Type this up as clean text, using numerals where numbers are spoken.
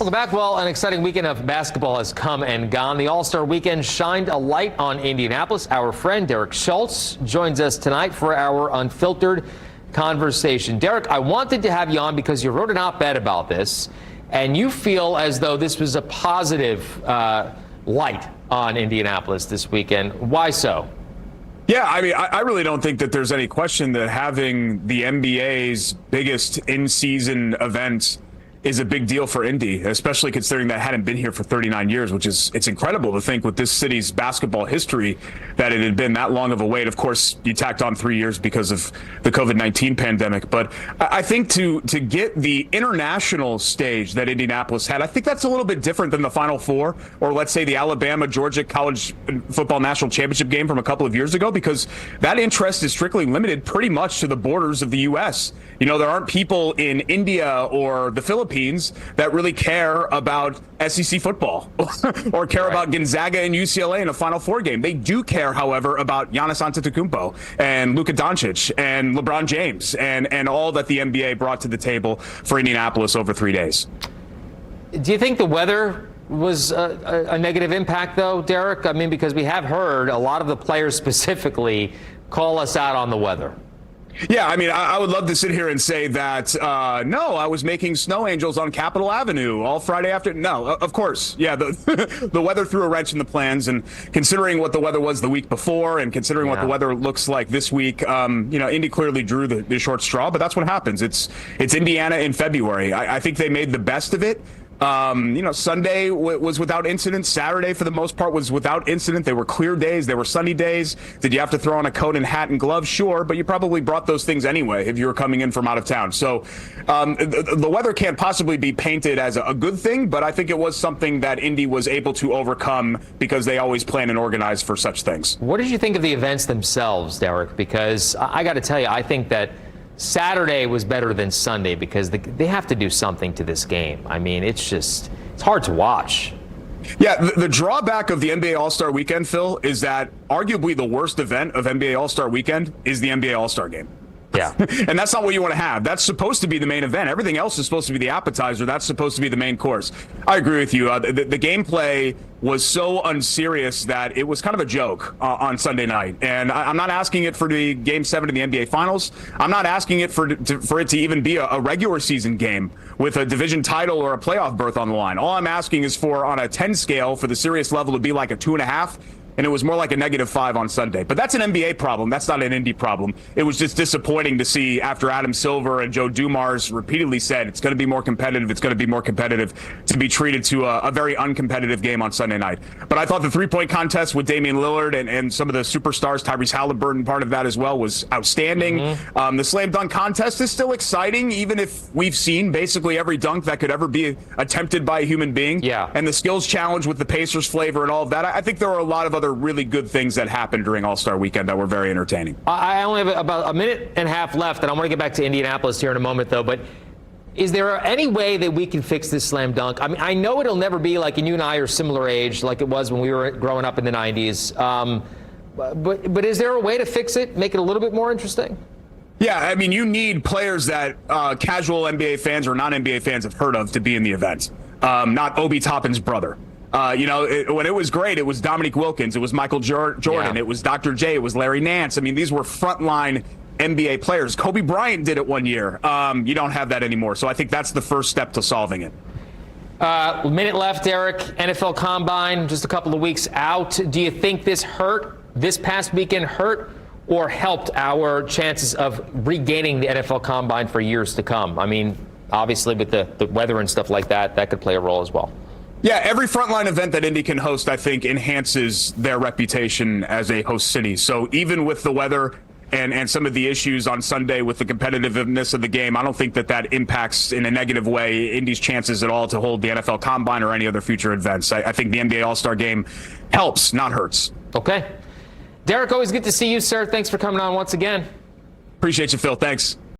Welcome back. Well, an exciting weekend of basketball has come and gone. The All-Star Weekend shined a light on Indianapolis. Our friend Derek Schultz joins us tonight for our Unfiltered conversation. Derek, I wanted to have you on because you wrote an op-ed about this, and you feel as though this was a positive light on Indianapolis this weekend. Why so? Yeah, I mean, I really don't think that there's any question that having the NBA's biggest in-season event is a big deal for Indy, especially considering that it hadn't been here for 39 years, which is, it's incredible to think with this city's basketball history that it had been that long of a wait. Of course, you tacked on 3 years because of the COVID-19 pandemic. But I think to get the international stage that Indianapolis had, I think that's a little bit different than the Final Four, or let's say the Alabama-Georgia College Football National Championship game from a couple of years ago, because that interest is strictly limited pretty much to the borders of the U.S. You know, there aren't people in India or the Philippines that really care about SEC football or care about Gonzaga and UCLA in a Final Four game. They do care, however, about Giannis Antetokounmpo and Luka Doncic and LeBron James and all that the NBA brought to the table for Indianapolis over 3 days. Do you think the weather was a negative impact, though, Derek? I mean, because we have heard a lot of the players specifically call us out on the weather. Yeah, I mean, I would love to sit here and say that, no, I was making snow angels on Capitol Avenue all Friday afternoon. No, of course. Yeah, the weather threw a wrench in the plans. And considering what the weather was the week before and considering what the weather looks like this week, you know, Indy clearly drew the short straw. But that's what happens. It's Indiana in February. I think they made the best of it. You know, Sunday was without incident. Saturday, for the most part, was without incident. They were clear days. They were sunny days. Did you have to throw on a coat and hat and gloves? Sure, but you probably brought those things anyway if you were coming in from out of town. So the weather can't possibly be painted as a good thing, but I think it was something that Indy was able to overcome because they always plan and organize for such things. What did you think of the events themselves, Derek? Because I got to tell you, I think that Saturday was better than Sunday because they have to do something to this game. I mean, it's hard to watch. Yeah, the drawback of the NBA All-Star Weekend, Phil, is that arguably the worst event of NBA All-Star Weekend is the NBA All-Star Game. Yeah. And that's not what you want to have. That's supposed to be the main event. Everything else is supposed to be the appetizer. That's supposed to be the main course. I agree with you. The gameplay was so unserious that it was kind of a joke on Sunday night. And I'm not asking it for the Game 7 of the NBA Finals. I'm not asking it for it to even be a regular season game with a division title or a playoff berth on the line. All I'm asking is for, on a 10 scale, for the serious level to be like a 2.5. And it was more like a -5 on Sunday. But that's an NBA problem. That's not an Indy problem. It was just disappointing to see after Adam Silver and Joe Dumars repeatedly said it's going to be more competitive, it's going to be more competitive, to be treated to a very uncompetitive game on Sunday night. But I thought the three-point contest with Damian Lillard and some of the superstars, Tyrese Halliburton, part of that as well, was outstanding. The slam dunk contest is still exciting, even if we've seen basically every dunk that could ever be attempted by a human being. Yeah. And the skills challenge with the Pacers flavor and all of that. I think there are a lot of other really good things that happened during All-Star Weekend that were very entertaining. I only have about a minute and a half left, and I want to get back to Indianapolis here in a moment, though. But is there any way that we can fix this slam dunk? I mean, I know it'll never be like, and you and I are similar age, like it was when we were growing up in the 90s. But is there a way to fix it, make it a little bit more interesting? Yeah, I mean, you need players that casual NBA fans or non-NBA fans have heard of to be in the event, not Obi Toppin's brother. You know, when it was great, it was Dominique Wilkins, it was Michael Jordan, it was Dr. J, it was Larry Nance. I mean, these were frontline NBA players. Kobe Bryant did it one year. You don't have that anymore. So I think that's the first step to solving it. Minute left, Eric. NFL Combine, just a couple of weeks out. Do you think this past weekend hurt or helped our chances of regaining the NFL Combine for years to come? I mean, obviously with the weather and stuff like that, that could play a role as well. Yeah, every frontline event that Indy can host, I think, enhances their reputation as a host city. So even with the weather and some of the issues on Sunday with the competitiveness of the game, I don't think that impacts in a negative way Indy's chances at all to hold the NFL Combine or any other future events. I think the NBA All-Star Game helps, not hurts. Okay. Derek, always good to see you, sir. Thanks for coming on once again. Appreciate you, Phil. Thanks.